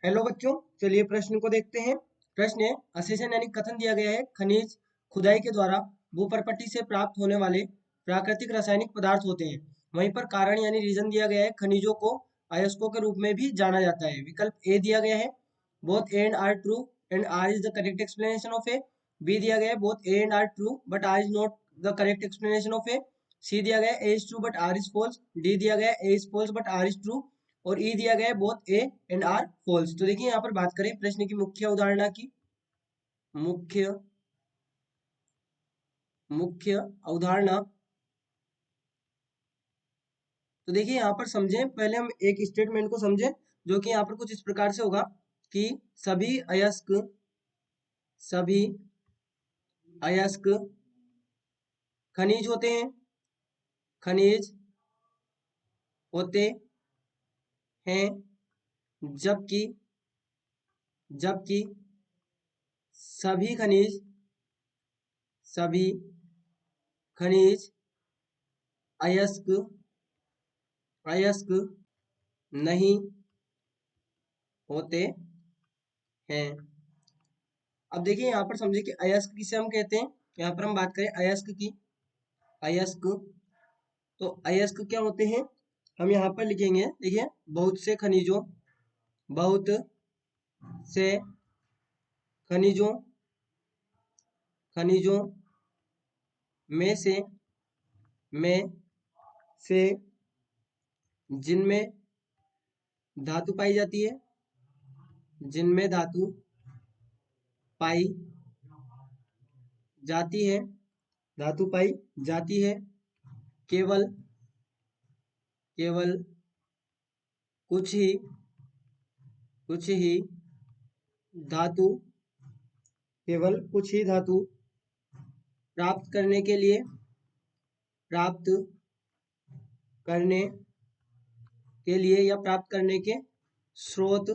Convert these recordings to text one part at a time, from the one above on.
Hello बच्चों, चलिए प्रश्न को देखते हैं। प्रश्न है असेशन यानी कथन दिया गया है खनिज खुदाई के द्वारा भूपर्पट्टी से प्राप्त होने वाले प्राकृतिक रासायनिक पदार्थ होते हैं। वहीं पर कारण यानी रीजन दिया गया है खनिजों को अयस्कों के रूप में भी जाना जाता है। विकल्प ए दिया गया है both A and R true and R is the correct explanation of A. B दिया गया है both A and R true but R is not the correct explanation of A. C दिया गया है A is true but R is false. D दिया गया है A is false but R is true. और ई दिया गया है both A and R false. तो देखिए यहाँ पर बात करें प्रश्न की मुख्य अवधारणा की। मुख्य मुख्य अवधारणा। तो देखिए यहाँ पर समझें, पहले हम एक स्टेटमेंट को समझें जो कि यहाँ पर कुछ इस प्रकार से होगा कि सभी अयस्क खनिज होते हैं। खनिज होते हैं जबकि जबकि सभी खनिज अयस्क अयस्क नहीं होते हैं। अब देखिए यहाँ पर समझिए कि अयस्क किसे हम कहते हैं। यहाँ पर हम बात करें अयस्क की। अयस्क, तो अयस्क क्या होते हैं हम यहाँ पर लिखेंगे। देखिए बहुत से खनिजों खनिजों में से जिनमें धातु पाई जाती है, जिनमें धातु पाई जाती है, धातु पाई जाती है, केवल कुछ ही धातु केवल कुछ ही धातु प्राप्त करने के लिए या प्राप्त करने के स्रोत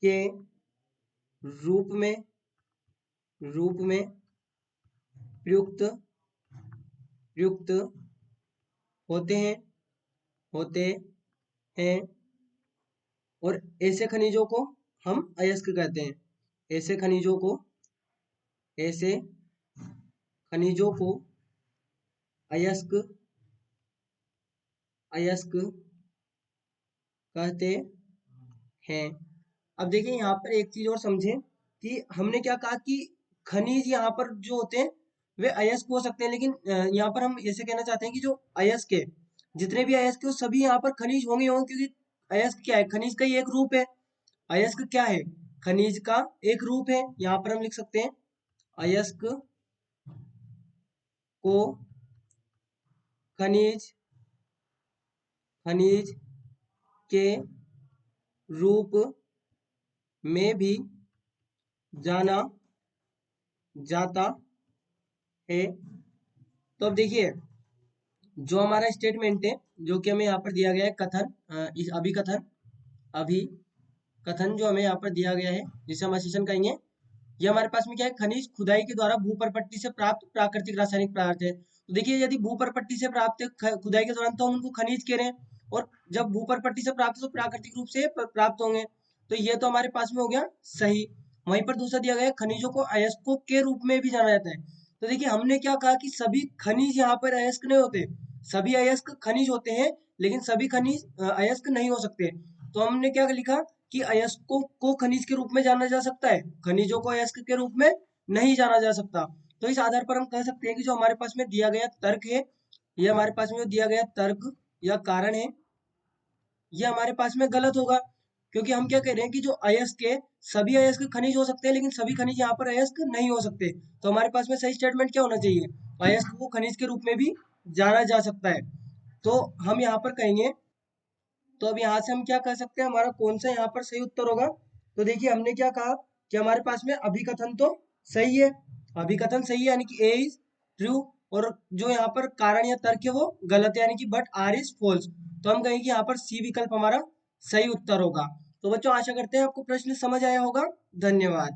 के रूप में प्रयुक्त होते हैं और ऐसे खनिजों को हम अयस्क कहते हैं। ऐसे खनिजों को अयस्क कहते हैं। अब देखिए यहाँ पर एक चीज और समझें कि हमने क्या कहा कि खनिज यहाँ पर जो होते हैं वे अयस्क हो सकते हैं, लेकिन यहाँ पर हम ऐसे कहना चाहते हैं कि जो अयस्क है, जितने भी अयस्क है वो सभी यहाँ पर खनिज होंगे क्योंकि अयस्क क्या है, खनिज का ही एक रूप है। अयस्क क्या है, खनिज का एक रूप है। यहाँ पर हम लिख सकते हैं अयस्क को खनिज के रूप में भी जाना जाता है। तो अब देखिए जो हमारा स्टेटमेंट है, जो कि हमें यहाँ पर दिया गया है कथन, इस अभिकथन जो हमें यहाँ पर दिया गया है, जिसे हम असेशन कहेंगे। ये हमारे पास में क्या है, खनिज खुदाई के द्वारा भूपर्पट्टी से प्राप्त प्राकृतिक रासायनिक पदार्थ है। तो देखिए यदि भूपर्पट्टी से प्राप्त खुदाई के दौरान तो हम उनको खनिज कह रहे हैं, और जब भूपर्पट्टी से प्राप्त तो प्राकृतिक रूप से प्राप्त होंगे। तो ये तो हमारे पास में हो गया सही। वहीं पर दूसरा दिया गया है खनिजों को अयस्कों के रूप में भी जाना जाता है। तो देखिए हमने क्या कहा कि सभी खनिज यहाँ पर अयस्क नहीं होते। सभी अयस्क खनिज होते हैं लेकिन सभी खनिज अयस्क नहीं हो सकते। तो हमने क्या लिखा कि अयस्कों को खनिज के रूप में जाना जा सकता है, खनिजों को अयस्क के रूप में नहीं जाना जा सकता। तो इस आधार पर हम कह सकते हैं कि जो हमारे पास में दिया गया तर्क है, ये हमारे पास में जो दिया गया तर्क या कारण है, ये हमारे पास में गलत होगा। क्योंकि हम क्या कह रहे हैं कि जो अयस्क है, सभी अयस्क खनिज हो सकते हैं लेकिन सभी खनिज यहाँ पर अयस्क नहीं हो सकते। तो हमारे पास में सही स्टेटमेंट क्या होना चाहिए, अयस्क को खनिज के रूप में भी जाना जा सकता है। तो हम यहाँ पर कहेंगे, तो अब यहाँ से हम क्या कह सकते हैं, हमारा कौन सा यहाँ पर सही उत्तर होगा। तो देखिए हमने क्या कहा कि हमारे पास में अभिकथन तो सही है, अभिकथन सही है यानी कि ए इज ट्रू, और जो यहाँ पर कारण या तर्क है वो गलत है यानी कि बट आर इज फॉल्स। तो हम कहेंगे यहाँ पर सी विकल्प हमारा सही उत्तर होगा। तो बच्चों आशा करते हैं आपको प्रश्न समझ आया होगा। धन्यवाद।